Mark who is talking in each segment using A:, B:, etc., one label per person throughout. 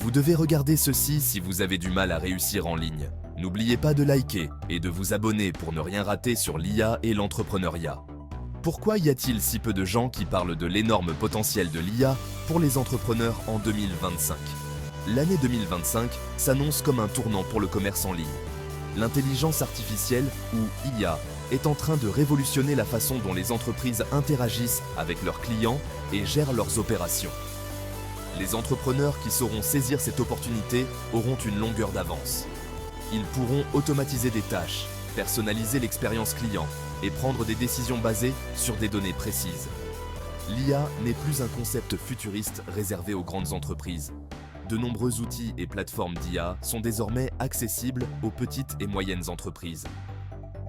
A: Vous devez regarder ceci si vous avez du mal à réussir en ligne. N'oubliez pas de liker et de vous abonner pour ne rien rater sur l'IA et l'entrepreneuriat. Pourquoi y a-t-il si peu de gens qui parlent de l'énorme potentiel de l'IA pour les entrepreneurs en 2025 ? L'année 2025 s'annonce comme un tournant pour le commerce en ligne. L'intelligence artificielle, ou IA, est en train de révolutionner la façon dont les entreprises interagissent avec leurs clients et gèrent leurs opérations. Les entrepreneurs qui sauront saisir cette opportunité auront une longueur d'avance. Ils pourront automatiser des tâches, personnaliser l'expérience client et prendre des décisions basées sur des données précises. L'IA n'est plus un concept futuriste réservé aux grandes entreprises. De nombreux outils et plateformes d'IA sont désormais accessibles aux petites et moyennes entreprises.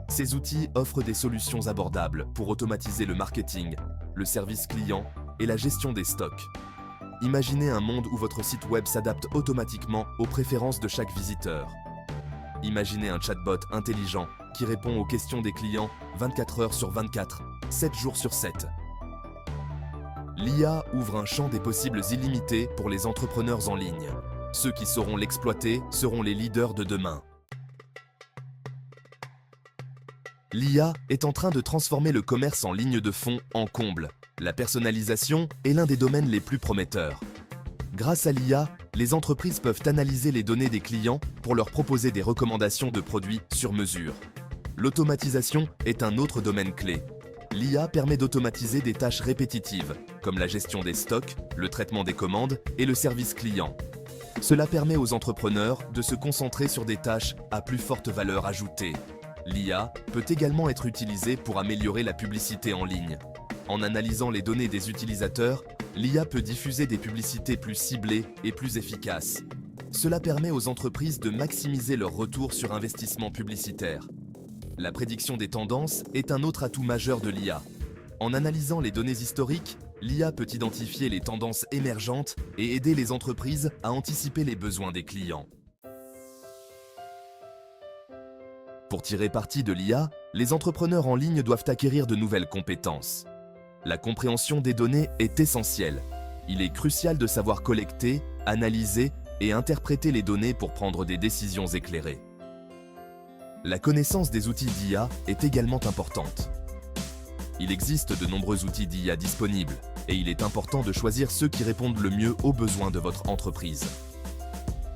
A: Ces outils offrent des solutions abordables pour automatiser le marketing, le service client et la gestion des stocks. Imaginez un monde où votre site web s'adapte automatiquement aux préférences de chaque visiteur. Imaginez un chatbot intelligent qui répond aux questions des clients 24 heures sur 24, 7 jours sur 7. L'IA ouvre un champ des possibles illimités pour les entrepreneurs en ligne. Ceux qui sauront l'exploiter seront les leaders de demain. L'IA est en train de transformer le commerce en ligne de fond en comble. La personnalisation est l'un des domaines les plus prometteurs. Grâce à l'IA, les entreprises peuvent analyser les données des clients pour leur proposer des recommandations de produits sur mesure. L'automatisation est un autre domaine clé. L'IA permet d'automatiser des tâches répétitives, comme la gestion des stocks, le traitement des commandes et le service client. Cela permet aux entrepreneurs de se concentrer sur des tâches à plus forte valeur ajoutée. L'IA peut également être utilisée pour améliorer la publicité en ligne. En analysant les données des utilisateurs, l'IA peut diffuser des publicités plus ciblées et plus efficaces. Cela permet aux entreprises de maximiser leur retour sur investissement publicitaire. La prédiction des tendances est un autre atout majeur de l'IA. En analysant les données historiques, l'IA peut identifier les tendances émergentes et aider les entreprises à anticiper les besoins des clients. Pour tirer parti de l'IA, les entrepreneurs en ligne doivent acquérir de nouvelles compétences. La compréhension des données est essentielle. Il est crucial de savoir collecter, analyser et interpréter les données pour prendre des décisions éclairées. La connaissance des outils d'IA est également importante. Il existe de nombreux outils d'IA disponibles et il est important de choisir ceux qui répondent le mieux aux besoins de votre entreprise.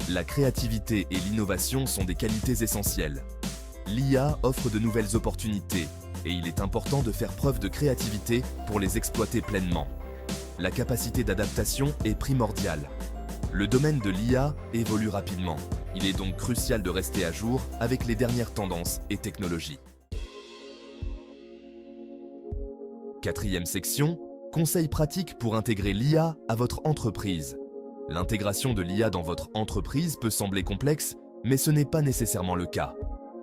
A: La créativité et l'innovation sont des qualités essentielles. L'IA offre de nouvelles opportunités et il est important de faire preuve de créativité pour les exploiter pleinement. La capacité d'adaptation est primordiale. Le domaine de l'IA évolue rapidement. Il est donc crucial de rester à jour avec les dernières tendances et technologies. Quatrième section, conseils pratiques pour intégrer l'IA à votre entreprise. L'intégration de l'IA dans votre entreprise peut sembler complexe, mais ce n'est pas nécessairement le cas.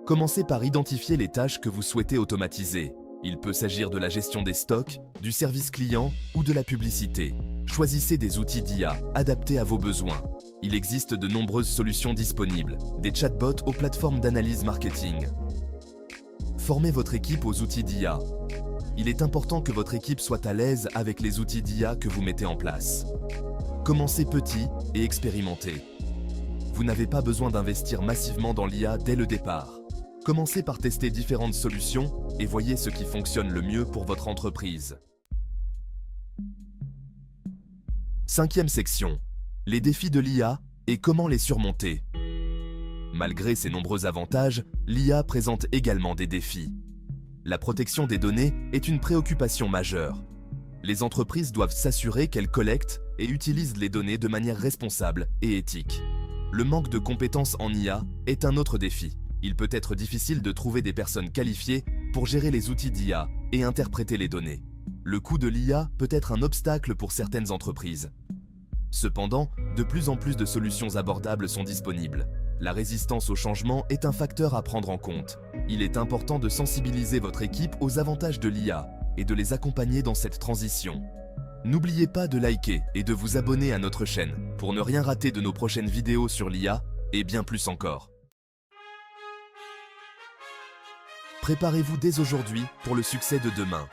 A: Commencez par identifier les tâches que vous souhaitez automatiser. Il peut s'agir de la gestion des stocks, du service client ou de la publicité. Choisissez des outils d'IA adaptés à vos besoins. Il existe de nombreuses solutions disponibles, des chatbots aux plateformes d'analyse marketing. Formez votre équipe aux outils d'IA. Il est important que votre équipe soit à l'aise avec les outils d'IA que vous mettez en place. Commencez petit et expérimentez. Vous n'avez pas besoin d'investir massivement dans l'IA dès le départ. Commencez par tester différentes solutions et voyez ce qui fonctionne le mieux pour votre entreprise. Cinquième section. Les défis de l'IA et comment les surmonter. Malgré ses nombreux avantages, l'IA présente également des défis. La protection des données est une préoccupation majeure. Les entreprises doivent s'assurer qu'elles collectent et utilisent les données de manière responsable et éthique. Le manque de compétences en IA est un autre défi. Il peut être difficile de trouver des personnes qualifiées pour gérer les outils d'IA et interpréter les données. Le coût de l'IA peut être un obstacle pour certaines entreprises. Cependant, de plus en plus de solutions abordables sont disponibles. La résistance au changement est un facteur à prendre en compte. Il est important de sensibiliser votre équipe aux avantages de l'IA et de les accompagner dans cette transition. N'oubliez pas de liker et de vous abonner à notre chaîne pour ne rien rater de nos prochaines vidéos sur l'IA et bien plus encore. Préparez-vous dès aujourd'hui pour le succès de demain.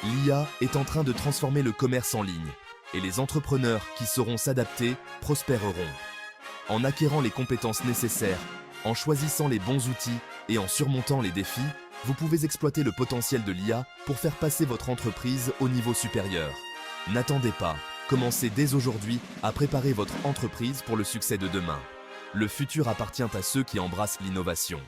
A: L'IA est en train de transformer le commerce en ligne et les entrepreneurs qui sauront s'adapter prospéreront. En acquérant les compétences nécessaires, en choisissant les bons outils et en surmontant les défis, vous pouvez exploiter le potentiel de l'IA pour faire passer votre entreprise au niveau supérieur. N'attendez pas, commencez dès aujourd'hui à préparer votre entreprise pour le succès de demain. Le futur appartient à ceux qui embrassent l'innovation.